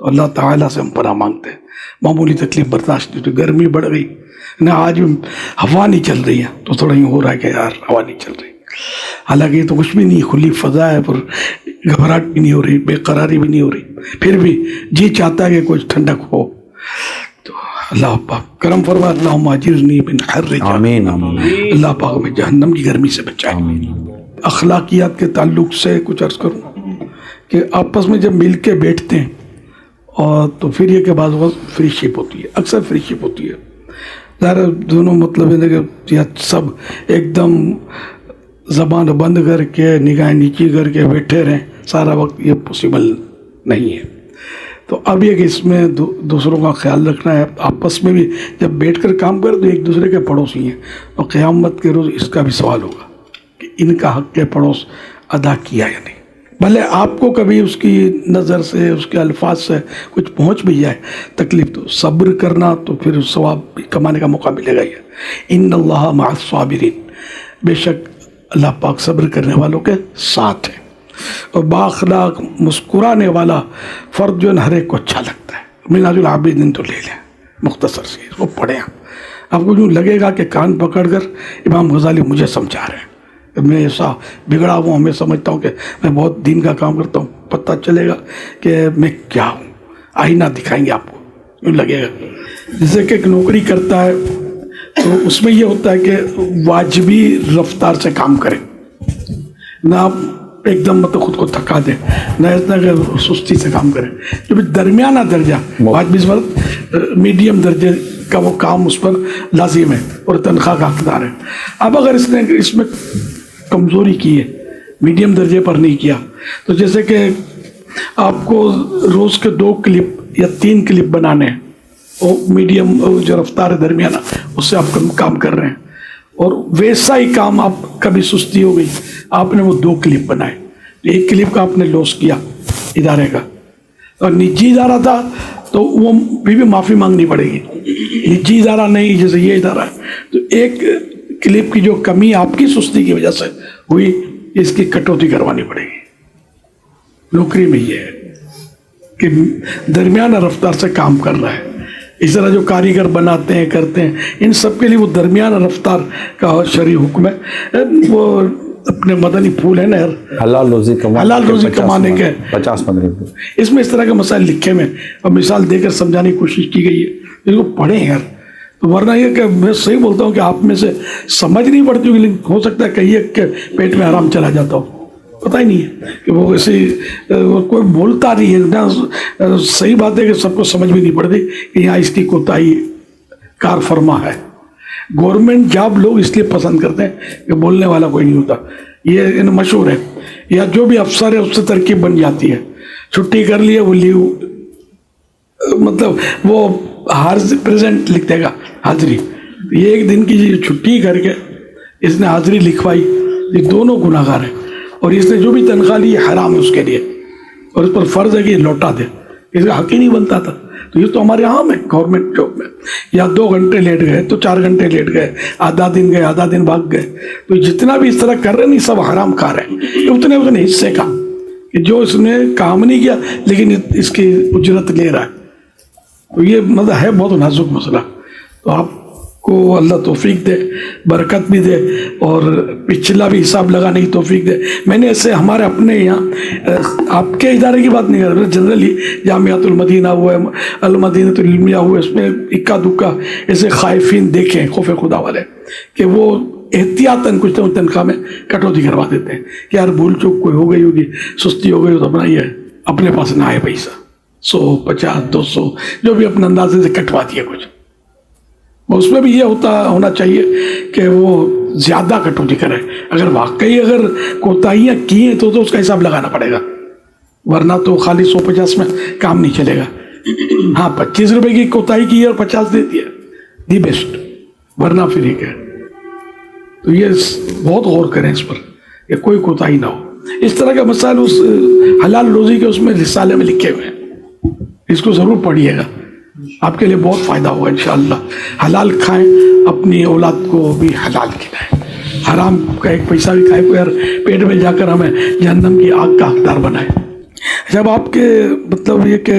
تو اللہ تعالیٰ سے ہم پناہ مانگتے ہیں. معمولی تکلیف برداشت نہیں ہوتی, گرمی بڑھ گئی نہ, آج ہوا نہیں چل رہی ہے تو تھوڑا یوں ہو رہا ہے کہ یار ہوا نہیں چل رہی, حالانکہ یہ تو کچھ بھی نہیں, کھلی فضا ہے, پر گھبراہٹ بھی نہیں ہو رہی, بے قراری بھی نہیں ہو رہی, پھر بھی جی چاہتا ہے کہ کچھ ٹھنڈک ہو. تو اللہ پاک کرم فرما, اللہم اجرنی من حر جہنم, آمین آمین. اللہ پاک میں جہنم کی گرمی سے بچائے. اخلاقیات کے تعلق سے کچھ عرض کروں کہ آپس میں جب مل کے بیٹھتے ہیں اور تو پھر یہ کہ بعض وقت فری شپ ہوتی ہے, اکثر فری شپ ہوتی ہے. ظاہر دونوں مطلب ہے کہ سب ایک دم زبان بند کر کے نگاہیں نیچی کر کے بیٹھے رہیں سارا وقت, یہ پاسبل نہیں ہے. تو اب یہ کہ اس میں دوسروں کا خیال رکھنا ہے. آپس میں بھی جب بیٹھ کر کام کریں تو ایک دوسرے کے پڑوسی ہیں, اور قیامت کے روز اس کا بھی سوال ہوگا کہ ان کا حق کے پڑوس ادا کیا یا نہیں. بھلے آپ کو کبھی اس کی نظر سے, اس کے الفاظ سے کچھ پہنچ بھی جائے تکلیف, تو صبر کرنا, تو پھر ثواب کمانے کا موقع ملے گا. یہ ان اللہ مع الصابرین, بے شک اللہ پاک صبر کرنے والوں کے ساتھ ہے. اور بااخلاق مسکرانے والا فرد جو ہر ایک کو اچھا لگتا ہے. منہاج العابدین تو لے لیں, مختصر سے اس کو پڑھیں, آپ کو یوں لگے گا کہ کان پکڑ کر امام غزالی مجھے سمجھا رہے ہیں. میں ایسا بگڑا ہوا ہوں, میں سمجھتا ہوں کہ میں بہت دین کا کام کرتا ہوں, پتہ چلے گا کہ میں کیا ہوں. آئینہ دکھائیں گے آپ کو, یوں لگے گا. جیسے کہ ایک نوکری کرتا ہے تو اس میں یہ ہوتا ہے کہ واجبی رفتار سے کام کریں, نہ آپ ایک دم مطلب خود کو تھکا دیں, نہ اتنا کہ سستی سے کام کریں. جو بھی درمیانہ درجہ, واجبی میڈیم درجے کا وہ کام اس پر لازم ہے اور تنخواہ کا حقدار ہے. اب اگر اس نے اس میں کمزوری کی ہے, میڈیم درجے پر نہیں کیا, تو جیسے کہ آپ کو روز کے 2 کلپ یا 3 کلپ بنانے ہیں, اور میڈیم جو رفتار ہے درمیانہ اس سے آپ کام کر رہے ہیں, اور ویسا ہی کام آپ کبھی سستی ہو گئی, آپ نے وہ 2 کلپ بنائے, 1 کلپ کا آپ نے لاس کیا ادارے کا, اور نجی ادارہ تھا تو وہ بھی معافی مانگنی پڑے گی. نجی ادارہ نہیں, جیسے یہ ادارہ ہے, تو 1 کلپ کی جو کمی آپ کی سستی کی وجہ سے ہوئی, اس کی کٹوتی کروانی پڑے گی. نوکری میں یہ ہے کہ درمیانہ رفتار سے کام کر رہا ہے. اس طرح جو کاریگر بناتے ہیں کرتے ہیں, ان سب کے لیے وہ درمیانہ رفتار کا شرعی حکم ہے. وہ اپنے مدنی پھول ہے نا, حلال روزی کمانے کے 50-15. اس میں اس طرح کے مسائل لکھے میں اور مثال دے کر سمجھانے کی کوشش کی گئی ہے. اس کو پڑھیں یار, تو ورنہ یہ کہ میں صحیح بولتا ہوں کہ آپ میں سے سمجھ نہیں پڑتی ہوگی, لیکن ہو سکتا ہے کہیں ایک کے پیٹ میں آرام چلا جاتا ہو, پتہ ہی نہیں ہے کہ وہ ایسی کوئی بولتا نہیں ہے نا. صحیح بات ہے کہ سب کو سمجھ بھی نہیں پڑتی کہ یہاں اس کی کوتاہی کار فرما ہے. گورنمنٹ جاب لوگ اس لیے پسند کرتے ہیں کہ بولنے والا کوئی نہیں ہوتا, یہ مشہور ہے. یا جو بھی افسر ہے اس سے ترکیب بن جاتی ہے, چھٹی کر لیے وہ لیو, مطلب وہ پریزنٹ لکھ دے گا, حاضری. یہ 1 دن کی چھٹی کر کے اس نے حاضری لکھوائی, یہ دونوں گناہ گار ہیں. اور اس نے جو بھی تنخواہ لی حرام ہے اس کے لیے, اور اس پر فرض ہے کہ یہ لوٹا دے, اس کا حق ہی نہیں بنتا تھا. تو یہ تو ہمارے عام ہے گورنمنٹ جاب میں, یا 2 گھنٹے لیٹ گئے تو 4 گھنٹے لیٹ گئے, آدھا دن گئے آدھا دن بھاگ گئے. تو جتنا بھی اس طرح کر رہے نہیں سب حرام کار ہیں. یہ اتنے حصے کا کہ جو اس نے کام نہیں کیا لیکن اس کی اجرت لے رہا ہے. تو یہ مطلب ہے بہت نازک مسئلہ. تو آپ کو اللہ توفیق دے, برکت بھی دے, اور پچھلا بھی حساب لگانے کی توفیق دے. میں نے ایسے ہمارے اپنے یہاں, آپ کے ادارے کی بات نہیں کر رہا, جنرلی جامعۃ المدینہ ہوا ہے, المدینۃ العلمیہ ہوا ہے, اس میں اکا دکا ایسے خائفین دیکھیں, خوف خدا والے, کہ وہ احتیاطاً کچھ تنخواہ میں کٹوتی کروا دیتے ہیں کہ یار بھول چوک کوئی ہو گئی ہوگی, سستی ہو گئی تو اپنا یہ اپنے پاس نہ آئے پیسہ, 100 50 200 جو بھی اپنے اندازے سے کٹوا دیا کچھ. اس میں بھی یہ ہونا چاہیے کہ وہ زیادہ کٹوتی کرے. اگر واقعی اگر کوتاہیاں کی ہیں تو اس کا حساب لگانا پڑے گا, ورنہ تو خالی 150 میں کام نہیں چلے گا. ہاں 25 روپے کی کوتاہی کی ہے اور 50 دے دیا, دی بیسٹ, ورنہ پھر یہ کہ. تو یہ بہت غور کریں اس پر کہ کوئی کوتاہی نہ ہو. اس طرح کا مسائل اس حلال روزی کے اس میں رسالے میں لکھے ہوئے ہیں, اس کو ضرور پڑھیے گا, آپ کے لیے بہت فائدہ ہوگا انشاءاللہ. حلال کھائیں, اپنی اولاد کو بھی حلال کھلائیں, حرام کا 1 پیسہ بھی کھائے کوئی پیٹ میں جا کر ہمیں جہنم کی آگ کا حقدار بنائے. جب آپ کے مطلب یہ کہ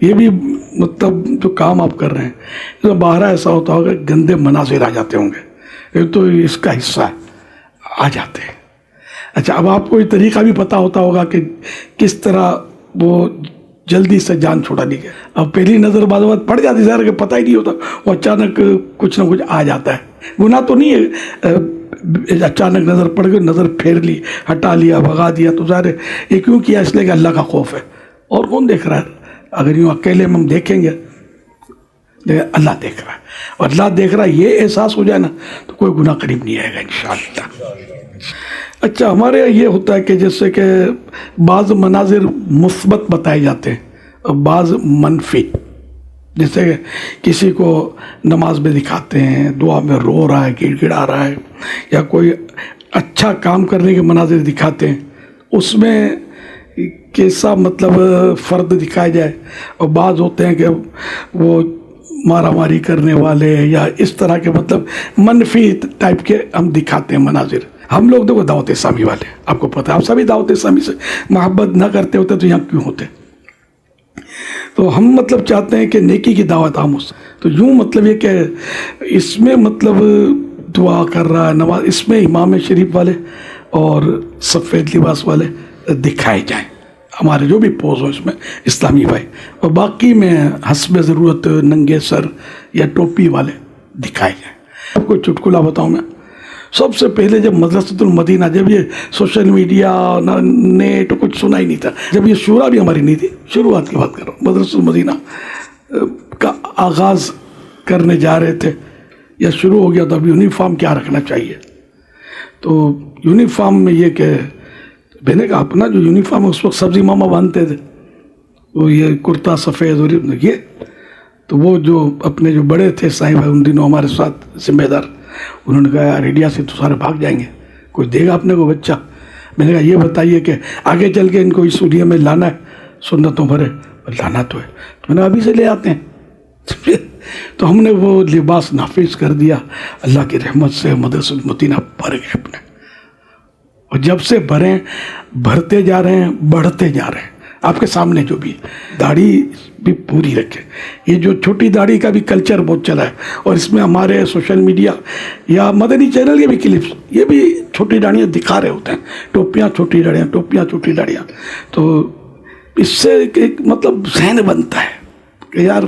یہ بھی مطلب جو کام آپ کر رہے ہیں تو باہر ایسا ہوتا ہوگا گندے مناظر آ جاتے ہوں گے، یہ تو اس کا حصہ ہے، آ جاتے ہیں. اچھا اب آپ کو یہ طریقہ بھی پتہ ہوتا ہوگا کہ کس طرح وہ جلدی سے جان چھڑانی ہے. اب پہلی نظر بعض وقت پڑ جاتی ظاہر کہ پتہ ہی نہیں ہوتا، وہ اچانک کچھ نہ کچھ آ جاتا ہے. گناہ تو نہیں ہے، اچانک نظر پڑ گئی، نظر پھیر لی، ہٹا لیا، بھگا دیا، تو ظاہر ہے یہ کیوں کیا؟ اس لیے کہ اللہ کا خوف ہے. اور کون دیکھ رہا ہے؟ اگر یوں اکیلے میں ہم دیکھیں گے لیکن اللہ دیکھ رہا ہے، اور اللہ دیکھ رہا ہے یہ احساس ہو جائے نا تو کوئی گناہ قریب نہیں آئے گا انشاءاللہ. اچھا ہمارے یہاں یہ ہوتا ہے کہ جیسے کہ بعض مناظر مثبت بتائے جاتے ہیں اور بعض منفی. جیسے کہ کسی کو نماز میں دکھاتے ہیں، دعا میں رو رہا ہے، گڑ گڑا رہا ہے، یا کوئی اچھا کام کرنے کے مناظر دکھاتے ہیں، اس میں کیسا مطلب فرد دکھایا جائے. اور بعض ہوتے ہیں کہ وہ مارا ماری کرنے والے یا اس طرح کے مطلب منفی ٹائپ کے ہم دکھاتے ہیں مناظر. ہم لوگ دیکھو دعوت اسلامی والے، آپ کو پتہ ہے آپ سبھی دعوت اسلامی سے محبت نہ کرتے ہوتے تو یہاں کیوں ہوتے؟ تو ہم مطلب چاہتے ہیں کہ نیکی کی دعوت عام ہو. تو یوں مطلب یہ کہ اس میں مطلب دعا کر رہا ہے، نماز، اس میں امام شریف والے اور سفید لباس والے دکھائے جائیں، ہمارے جو بھی پوز ہو اس میں اسلامی بھائی، اور باقی میں حسب ضرورت ننگے سر یا ٹوپی والے دکھائے جائیں. آپ کو چٹکلا بتاؤں میں، سب سے پہلے جب مدرسۃ المدینہ، جب یہ سوشل میڈیا نیٹ کچھ سنا ہی نہیں تھا، جب یہ شورا بھی ہماری نہیں تھی، شروعات کی بات کر رہا ہوں، مدرسۃ المدینہ کا آغاز کرنے جا رہے تھے یا شروع ہو گیا تو اب یونیفارم کیا رکھنا چاہیے. تو یونیفارم میں یہ کہ میں نے کہا اپنا جو یونیفارم اس وقت سبزی ماما باندھتے تھے، وہ یہ کرتا سفید اور یہ، تو وہ جو اپنے جو بڑے تھے صاحب ان دنوں ہمارے ساتھ ذمہ دار، انہوں نے کہا یار انڈیا سے تو سارے بھاگ جائیں گے، کوئی دے گا اپنے کو بچہ؟ میں نے کہا یہ بتائیے کہ آگے چل کے ان کو اس دنیا میں لانا ہے سنتوں بھرے، لانا تو ہے، تو میں نے ابھی سے لے آتے ہیں. تو ہم نے وہ لباس نافذ کر دیا، اللہ کی رحمت سے مدرسۃ المدینہ بھر گئے اپنے، اور جب سے بھرتے جا رہے ہیں، بڑھتے جا رہے ہیں. آپ کے سامنے جو بھی داڑھی بھی پوری رکھے. یہ جو چھوٹی داڑھی کا بھی کلچر بہت چلا ہے، اور اس میں ہمارے سوشل میڈیا یا مدنی چینل کے بھی کلپس یہ بھی چھوٹی داڑیاں دکھا رہے ہوتے ہیں، ٹوپیاں چھوٹی داڑیاں، ٹوپیاں چھوٹی داڑیاں. تو اس سے ایک مطلب ذہن بنتا ہے کہ یار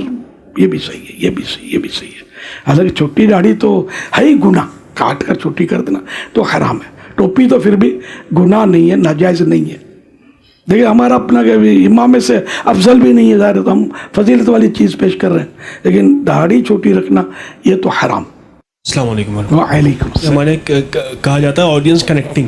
یہ بھی صحیح ہے، یہ بھی صحیح، یہ بھی صحیح ہے. حالانکہ چھوٹی داڑھی تو ہے ہی گناہ، کاٹ کر چھوٹی کر دینا تو حرام ہے. ٹوپی تو پھر بھی گناہ نہیں ہے، ناجائز نہیں ہے. دیکھیں ہمارا اپنا کہ امام سے افضل بھی نہیں ہے ظاہر، تو ہم فضیلت والی چیز پیش کر رہے ہیں، لیکن داڑھی چھوٹی رکھنا یہ تو حرام. السلام علیکم. وعلیکم السلام. ہمارے کہا جاتا ہے آڈینس کنیکٹنگ،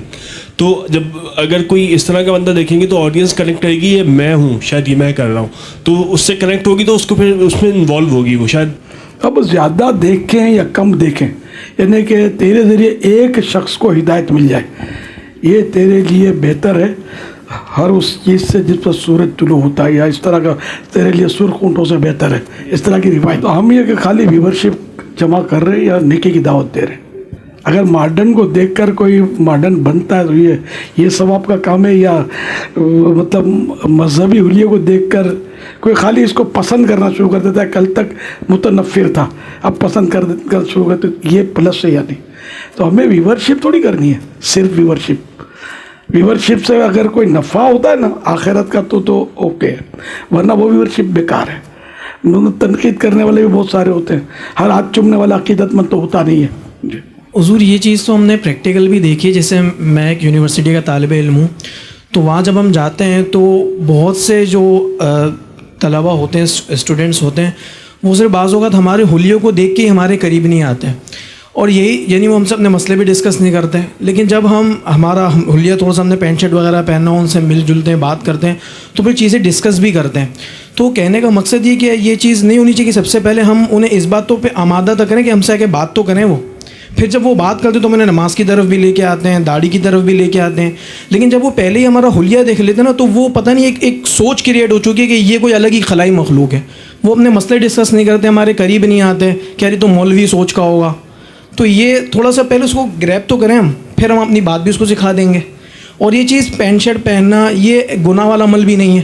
تو جب اگر کوئی اس طرح کا بندہ دیکھیں گے تو آڈینس کنیکٹ کرے گی، یہ میں ہوں، شاید یہ میں کر رہا ہوں، تو اس سے کنیکٹ ہوگی تو اس کو پھر اس میں انوالو ہوگی وہ. شاید اب زیادہ دیکھیں یا کم دیکھیں، یعنی کہ تیرے ذریعے ایک شخص کو ہدایت مل جائے، یہ تیرے لیے بہتر ہے ہر اس چیز سے جس پر سورج طلوع ہوتا ہے، یا اس طرح کا تیرے لیے سرخ اونٹوں سے بہتر ہے، اس طرح کی روایت. تو ہم یہ کہ خالی ویورشپ جمع کر رہے ہیں یا نیکی کی دعوت دے رہے ہیں. اگر ماڈرن کو دیکھ کر کوئی ماڈرن بنتا ہے تو یہ ثواب کا کام ہے، یا مطلب مذہبی حلیے کو دیکھ کر کوئی خالی اس کو پسند کرنا شروع کر دیتا ہے، کل تک متنفر تھا اب پسند کر شروع کرتے، یہ پلس ہے یا نہیں. تو ہمیں ویورشپ تھوڑی کرنی ہے، صرف ویورشپ سے اگر کوئی نفع ہوتا ہے نا آخرت کا تو اوکے ہے، ورنہ وہ ویورشپ بیکار ہے. تنقید کرنے والے بھی بہت سارے ہوتے ہیں، ہر ہاتھ چومنے والا عقیدت مند تو ہوتا نہیں ہے. جی حضور یہ چیز تو ہم نے پریکٹیکل بھی دیکھی ہے. جیسے میں ایک یونیورسٹی کا طالب علم ہوں، تو وہاں جب ہم جاتے ہیں تو بہت سے جو طلبہ ہوتے ہیں، اسٹوڈنٹس ہوتے ہیں، وہ صرف بعض اوقات ہمارے حلیوں کو دیکھ کے ہی ہمارے قریب نہیں آتے ہیں، اور یہی یعنی وہ ہم سے اپنے مسئلے بھی ڈسکس نہیں کرتے ہیں. لیکن جب ہمارا حلیہ تھوڑا سا ہم نے پینٹ شرٹ وغیرہ پہننا ہو، ان سے مل جلتے ہیں، بات کرتے ہیں، تو پھر چیزیں ڈسکس بھی کرتے ہیں. تو کہنے کا مقصد یہ کہ یہ چیز نہیں ہونی چاہیے کہ سب سے پہلے ہم انہیں اس باتوں پہ آمادہ تک کریں کہ ہم سے آ کے بات تو کریں. وہ پھر جب وہ بات کرتے تو انہیں نماز کی طرف بھی لے کے آتے ہیں، داڑھی کی طرف بھی لے کے آتے ہیں. لیکن جب وہ پہلے ہی ہمارا حلیہ دیکھ لیتے ہیں نا، تو وہ پتہ نہیں ایک سوچ کریٹ ہو چکی ہے کہ یہ کوئی الگ ہی خلائی مخلوق ہے. وہ اپنے مسئلے ڈسکس نہیں کرتے، ہمارے قریب نہیں آتے، کہہ رہی تو مولوی سوچ کا ہوگا. تو یہ تھوڑا سا پہلے اس کو گریب تو کریں ہم، پھر ہم اپنی بات بھی اس کو سکھا دیں گے. اور یہ چیز پینٹ شرٹ پہننا یہ گناہ والا عمل بھی نہیں ہے.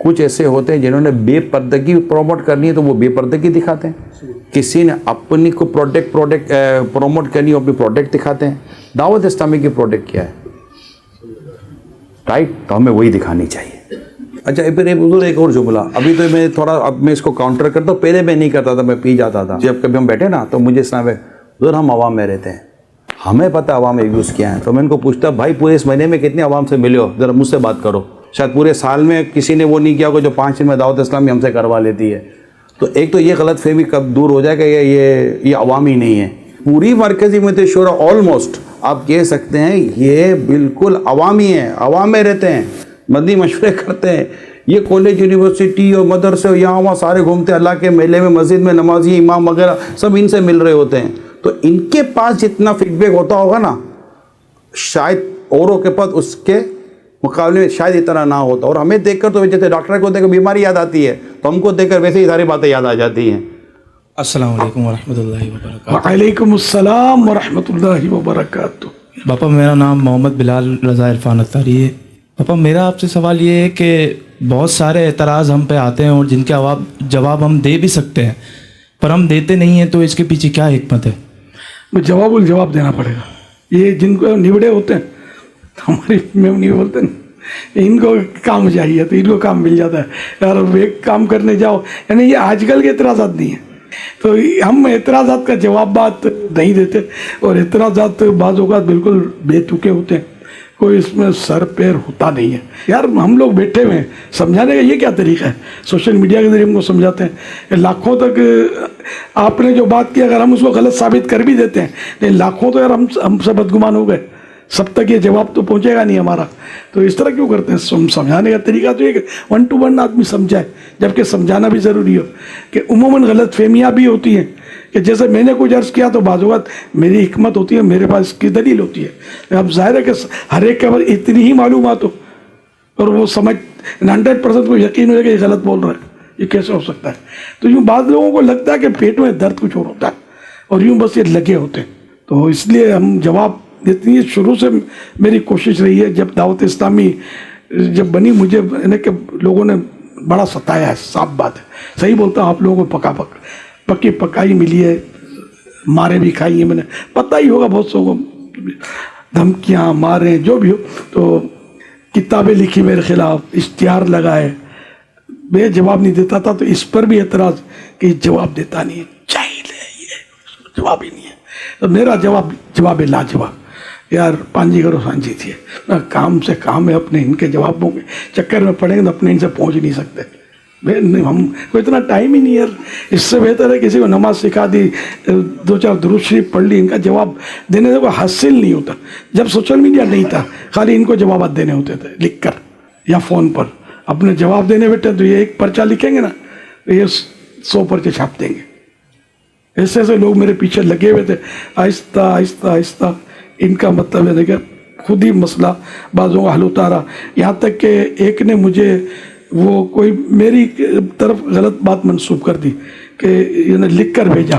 کچھ ایسے ہوتے ہیں جنہوں نے بے پردگی پروموٹ کرنی ہے تو وہ بے پردگی دکھاتے ہیں. کسی نے اپنی کو پروڈکٹ پروموٹ کرنی ہے اپنی پروڈکٹ دکھاتے ہیں. دعوت اسلامی کی پروڈکٹ کیا ہے؟ رائٹ, تو ہمیں وہی دکھانی چاہیے. اچھا پھر ایک اور جملہ, ابھی تو میں تھوڑا اب میں اس کو کاؤنٹر کرتا ہوں, پہلے میں نہیں کرتا تھا, میں پی جاتا تھا. جب کبھی ہم بیٹھے نا تو مجھے اسلام ہے ادھر ہم عوام میں رہتے ہیں, ہمیں پتہ عوام ویوز کیا ہیں, تو میں ان کو پوچھتا بھائی پورے اس مہینے میں کتنے عوام سے ملے ہو, ذرا مجھ سے بات کرو. شاید پورے سال میں کسی نے وہ نہیں کیا ہوگا جو 5 دن میں دعوت اسلامی ہم سے کروا لیتی ہے. تو ایک تو یہ غلط فہمی کب دور ہو جائے کہ یہ عوام ہی نہیں ہے. پوری مرکزی امت شورا آلموسٹ آپ کہہ سکتے ہیں یہ بالکل عوامی ہیں, عوام میں رہتے ہیں, مدنی مشورے کرتے ہیں. یہ کالج یونیورسٹی اور مدرسے یہاں وہاں سارے گھومتے ہیں, اللہ کے میلے میں مسجد میں نمازی امام وغیرہ سب ان سے مل رہے ہوتے ہیں. تو ان کے پاس جتنا فیڈ بیک ہوتا ہوگا نا شاید اوروں کے پاس اس کے مقابلے میں شاید اتنا نہ ہوتا. اور ہمیں دیکھ کر تو جیسے ڈاکٹر کو دیکھ کر بیماری یاد آتی ہے تو ہم کو دیکھ کر ویسے ہی ساری باتیں یاد آ جاتی ہیں. السلام علیکم ورحمۃ اللہ وبرکاتہ. وعلیکم السلام ورحمۃ اللہ وبرکاتہ. باپا میرا نام محمد بلال رضا عرفان اختاری ہے. پاپا میرا آپ سے سوال یہ ہے کہ بہت سارے اعتراض ہم پہ آتے ہیں اور جن کے جواب ہم دے بھی سکتے ہیں پر ہم دیتے نہیں ہیں, تو اس کے پیچھے کیا حکمت ہے؟ جواب الجواب دینا پڑے گا. یہ جن کو نبڑے ہوتے ہیں ہماری میں نہیں بولتے نا, ان کو کام چاہیے تو ان کو کام مل جاتا ہے یار, ایک کام کرنے جاؤ. یعنی یہ آج کل کے اعتراضات نہیں ہیں, تو ہم اعتراضات کا جواب بات نہیں دیتے, اور اعتراضات بعض اوقات بالکل بے تکے ہوتے ہیں, کوئی اس میں سر پیر ہوتا نہیں ہے. یار ہم لوگ بیٹھے ہوئے ہیں, سمجھانے کا یہ کیا طریقہ ہے؟ سوشل میڈیا کے ذریعے ہم کو سمجھاتے ہیں کہ لاکھوں تک آپ نے جو بات کی اگر ہم اس کو غلط ثابت کر بھی دیتے ہیں لیکن لاکھوں تو یار ہم سے بدگمان ہو گئے, سب تک یہ جواب تو پہنچے گا نہیں ہمارا. تو اس طرح کیوں کرتے ہیں؟ سمجھانے کا طریقہ تو یہ کہ 1 to 1 آدمی سمجھائے, جبکہ سمجھانا بھی ضروری ہو. کہ عموماً غلط فہمیاں بھی ہوتی ہیں کہ جیسے میں نے کچھ عرض کیا تو بعض اوقات میری حکمت ہوتی ہے, میرے پاس اس کی دلیل ہوتی ہے. اب ظاہر ہے کہ ہر ایک کے بعد اتنی ہی معلومات ہو اور وہ سمجھ 100% کو یقین ہو جائے کہ یہ غلط بول رہا ہے, یہ کیسے ہو سکتا ہے؟ تو یوں بعض لوگوں کو لگتا ہے کہ پیٹ میں درد کچھ اور ہوتا ہے اور یوں بس یہ لگے ہوتے ہیں. تو اس لیے ہم جواب اتنی شروع سے میری کوشش رہی ہے, جب دعوت اسلامی جب بنی مجھے یعنی کہ لوگوں نے بڑا ستایا ہے, صاف بات ہے, صحیح بولتا ہوں, آپ لوگوں کو پکی پکائی ملی ہے, مارے بھی کھائی ہیں میں نے, پتہ ہی ہوگا بہت سو کو, دھمکیاں مارے جو بھی ہو. تو کتابیں لکھی میرے خلاف, اشتہار لگائے, میں جواب نہیں دیتا تھا. تو اس پر بھی اعتراض کہ جواب دیتا نہیں ہے, جاہل ہے, یہ جواب ہی نہیں ہے. تو میرا جواب لا جواب. یار پانجی کرو سانجی تھی, کام سے کام ہے, اپنے ان کے جوابوں کے چکر میں پڑیں گے تو اپنے ان سے پہنچ نہیں سکتے. ہم کو اتنا ٹائم ہی نہیں ہے. اس سے بہتر ہے کسی کو نماز سکھا دی, 2-4 درود شریف پڑھ لی, ان کا جواب دینے سے کوئی حاصل نہیں ہوتا. جب سوشل میڈیا نہیں تھا خالی ان کو جوابات دینے ہوتے تھے لکھ کر یا فون پر. اپنے جواب دینے بیٹھے تو یہ ایک پرچہ لکھیں گے نا, یہ 100 پرچے چھاپ دیں گے. ایسے ایسے لوگ میرے پیچھے لگے ہوئے تھے. آہستہ آہستہ آہستہ ان کا مطلب ہے کہ خود ہی مسئلہ بعضوں کا حل اتارا. یہاں تک کہ ایک نے مجھے وہ کوئی میری طرف غلط بات منسوب کر دی کہ یہ لکھ کر بھیجا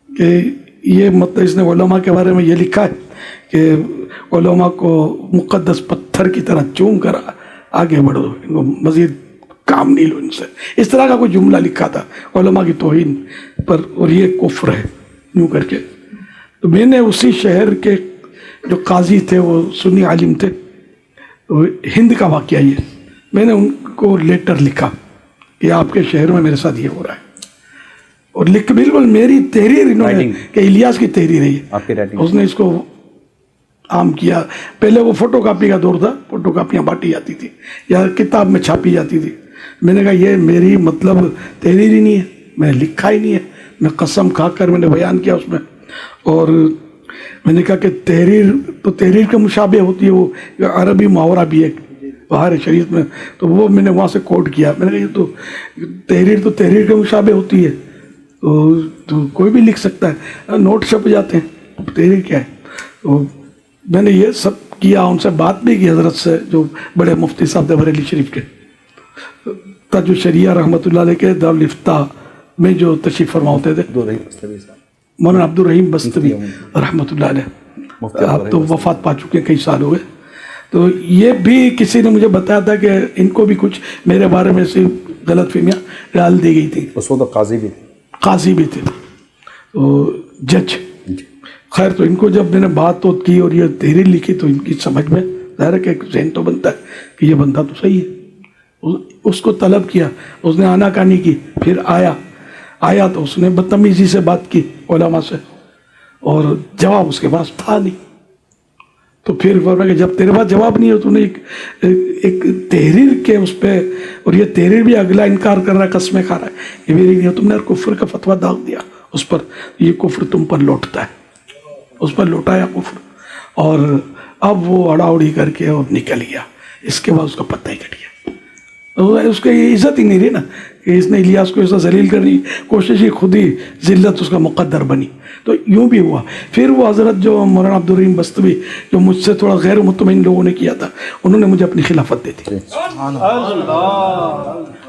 کہ یہ مطلب اس نے علماء کے بارے میں یہ لکھا ہے کہ علماء کو مقدس پتھر کی طرح چوم کر آگے بڑھو, ان کو مزید کام نہیں لو ان سے. اس طرح کا کوئی جملہ لکھا تھا علماء کی توہین پر, اور یہ کفر ہے یوں کر کے. تو میں نے اسی شہر کے جو قاضی تھے وہ سنی عالم تھے, تو ہند کا واقعہ یہ, میں نے ان کو لیٹر لکھا کہ آپ کے شہر میں میرے ساتھ یہ ہو رہا ہے, اور لکھ بالکل میری تحریر انہوں نے کہ الیاس کی تحریر ہے یہ, اس نے اس کو عام کیا. پہلے وہ فوٹو کاپی کا دور تھا, فوٹو کاپیاں بانٹی جاتی تھی یا کتاب میں چھاپی جاتی تھی. میں نے کہا یہ میری مطلب تحریر ہی نہیں ہے, میں نے لکھا ہی نہیں ہے. میں قسم کھا کر میں نے بیان کیا اس میں, اور میں نے کہا کہ تحریر تو تحریر کے مشابہ ہوتی ہے, وہ عربی محاورہ بھی ہے باہر شریعت میں, تو وہ میں نے وہاں سے کوٹ کیا. میں نے کہا یہ تو تحریر کے مشابہ ہوتی ہے, تو کوئی بھی لکھ سکتا ہے, نوٹ چھپ جاتے ہیں, تحریر کیا ہے. تو میں نے یہ سب کیا, ان سے بات بھی کی حضرت سے جو بڑے مفتی صاحب تھے بریلی شریف کے, تاج الشریعہ رحمۃ اللہ علیہ کے دارالافتاء میں جو تشریف فرما ہوتے تھے, مولانا عبد الرحیم بستوی رحمۃ اللہ علیہ, آپ تو وفات پا چکے ہیں, کئی سال ہوئے. تو یہ بھی کسی نے مجھے بتایا تھا کہ ان کو بھی کچھ میرے بارے میں سے غلط فہمیاں ڈال دی گئی تھیں. اس وقت قاضی بھی قاضی بھی تھے تو جج. خیر تو ان کو جب میں نے بات تو کی اور یہ تحریر لکھی تو ان کی سمجھ میں ظاہر ہے کہ ایک ذہن تو بنتا ہے کہ یہ بندہ تو صحیح ہے. اس کو طلب کیا, اس نے آنا کانی کی, پھر آیا تو اس نے بدتمیزی سے بات کی علماء سے اور جواب اس کے پاس تھا نہیں. تو پھر فرمایا کہ جب تیرے پاس جواب نہیں ہو تو نے ایک تحریر کے اس پہ, اور یہ تحریر بھی اگلا انکار کر رہا ہے, قسمیں کھا رہا ہے, یہ میری نہیں, تم نے کفر کا فتویٰ داغ دیا اس پر, یہ کفر تم پر لوٹتا ہے. اس پر لوٹایا کفر, اور اب وہ اڑا اڑی کر کے اور نکل گیا. اس کے بعد اس کا پتہ ہی کٹ گیا. اس کی یہ عزت ہی نہیں رہی نا کہ اس نے الیاس کو ایسا ذلیل کرنے کی کوشش کی, خود ہی ذلت اس کا مقدر بنی. تو یوں بھی ہوا. پھر وہ حضرت جو مولانا عبدالرحیم بستوی جو مجھ سے تھوڑا غیر مطمئن لوگوں نے کیا تھا, انہوں نے مجھے اپنی خلافت دے دی.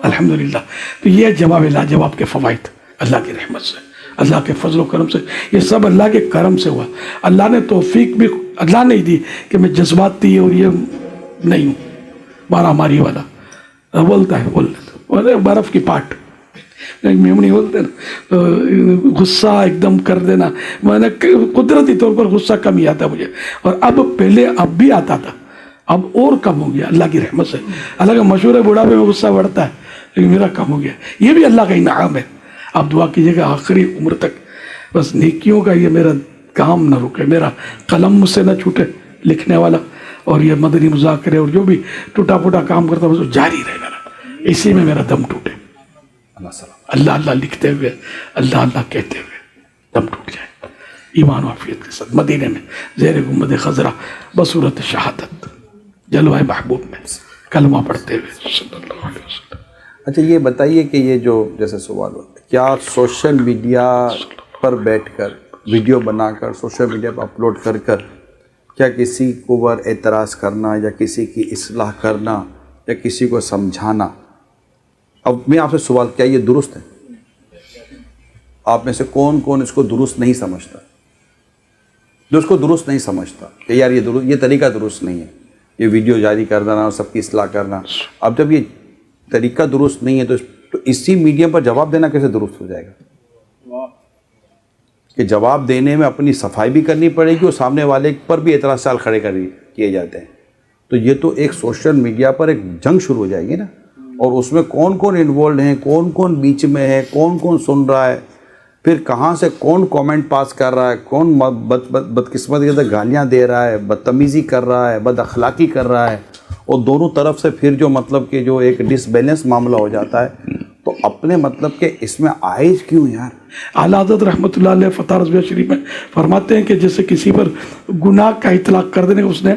الحمدللہ. تو یہ جواب لاجواب کے فوائد اللہ کی رحمت سے, اللہ کے فضل و کرم سے, یہ سب اللہ کے کرم سے ہوا. اللہ نے توفیق بھی اللہ نے ہی دی کہ میں جذباتی اور یہ نہیں ہوں مارا ماری والا. بولتا ہے برف کی پاٹ میمنی بولتے نا, غصہ ایک دم کر دینا. میں نے قدرتی طور پر غصہ کم ہی آتا مجھے, اور اب بھی آتا تھا, اب اور کم ہو گیا اللہ کی رحمت سے. اللہ کا مشہور ہے بڑھاپے میں غصہ بڑھتا ہے, لیکن میرا کم ہو گیا. یہ بھی اللہ کا انعام ہے. آپ دعا کیجیے کہ آخری عمر تک بس نیکیوں کا یہ میرا کام نہ رکے, میرا قلم مجھ سے نہ چھوٹے لکھنے والا, اور یہ مدنی مذاکرے اور جو بھی ٹوٹا پھوٹا کام کرتا بس جاری رہے میرا, اسی میں میرا دم ٹوٹے. اللہ اللہ لکھتے ہوئے, اللہ اللہ کہتے ہوئے دم ٹوٹ جائے ایمان و عافیت کے ساتھ مدینے میں زیر گنبد خضرا بصورت شہادت جلوہ محبوب میں کلمہ پڑھتے ہوئے صلی اللہ علیہ وسلم. اچھا یہ بتائیے کہ یہ جو جیسے سوال ہوتا ہے, کیا سوشل میڈیا پر بیٹھ کر ویڈیو بنا کر سوشل میڈیا پر اپلوڈ کر کیا کسی کو پر اعتراض کرنا یا کسی کی اصلاح کرنا یا کسی کو سمجھانا, اب میں آپ سے سوال, کیا یہ درست ہے؟ آپ میں سے کون اس کو درست نہیں سمجھتا؟ جو اس کو درست نہیں سمجھتا کہ یار یہ طریقہ درست نہیں ہے, یہ ویڈیو جاری کر دینا اور سب کی اصلاح کرنا. اب جب یہ طریقہ درست نہیں ہے تو اسی میڈیم پر جواب دینا کیسے درست ہو جائے گا؟ کہ جواب دینے میں اپنی صفائی بھی کرنی پڑے گی اور سامنے والے پر بھی اعتراضات کھڑے کیے جاتے ہیں. تو یہ تو ایک سوشل میڈیا پر ایک جنگ شروع ہو جائے گی نا, اور اس میں کون انوالوڈ ہیں, کون بیچ میں ہے, کون سن رہا ہے, پھر کہاں سے کون کامنٹ پاس کر رہا ہے, کون بدقسمتی سے گالیاں دے رہا ہے, بدتمیزی کر رہا ہے, بد اخلاقی کر رہا ہے, اور دونوں طرف سے پھر جو مطلب کہ جو ایک ڈس بیلنس معاملہ ہو جاتا ہے. تو اپنے مطلب کہ اس میں آئز کیوں یار؟ اعلیٰ حضرت رحمۃ اللہ علیہ فتح رضویہ شریف میں فرماتے ہیں کہ جیسے کسی پر گناہ کا اطلاق کر دینے, اس نے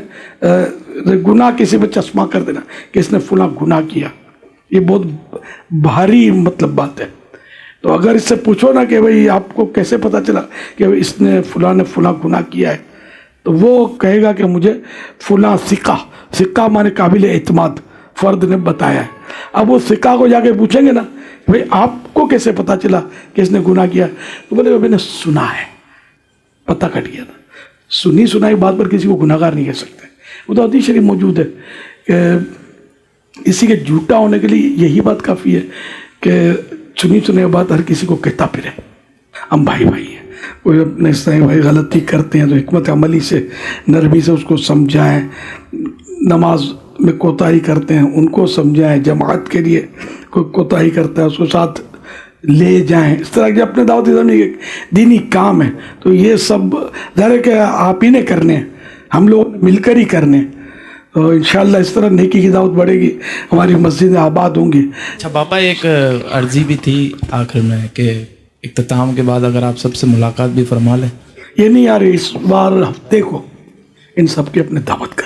گناہ کسی پر چشمہ کر دینا کہ اس نے فلاں گناہ کیا, یہ بہت بھاری مطلب بات ہے. تو اگر اس سے پوچھو نا کہ بھئی آپ کو کیسے پتہ چلا کہ اس نے فلاں گناہ کیا ہے, تو وہ کہے گا کہ مجھے فلاں ثقہ مانے قابل اعتماد فرد نے بتایا ہے. اب وہ ثقہ کو جا کے پوچھیں گے نا بھئی آپ کو کیسے پتہ چلا کہ اس نے گناہ کیا, تو بولے گا میں نے سنا ہے, پتہ کٹ گیا نا. سنی سنائی بات پر کسی کو گناہ گار نہیں کہہ سکتے. وہ تو حدیث شریف موجود ہے کہ اسی کے جھوٹا ہونے کے لیے یہی بات کافی ہے کہ سنی سنائی بات ہر کسی کو کہتا پھرے. ہم بھائی ہیں, کوئی اپنے اس طرح بھائی غلطی کرتے ہیں تو حکمت عملی سے نرمی سے اس کو سمجھائیں, نماز میں کوتاہی کرتے ہیں ان کو سمجھائیں, جماعت کے لیے کوئی کوتاہی کرتا ہے اس کو ساتھ لے جائیں. اس طرح کے اپنے دعوت اسلامی کے دینی کام ہے. تو یہ سب ظاہر ہے کہ آپ ہی نے کرنے ہیں, ہم لوگ مل کر ہی کرنے. تو انشاءاللہ اس طرح نیکی کی دعوت بڑھے گی, ہماری مسجدیں آباد ہوں گی. اچھا پاپا, ایک عرضی بھی تھی آخر میں کہ اختتام کے بعد اگر آپ سب سے ملاقات بھی فرما لیں. یہ نہیں یار, اس بار ہفتے کو ان سب کے اپنے دعوت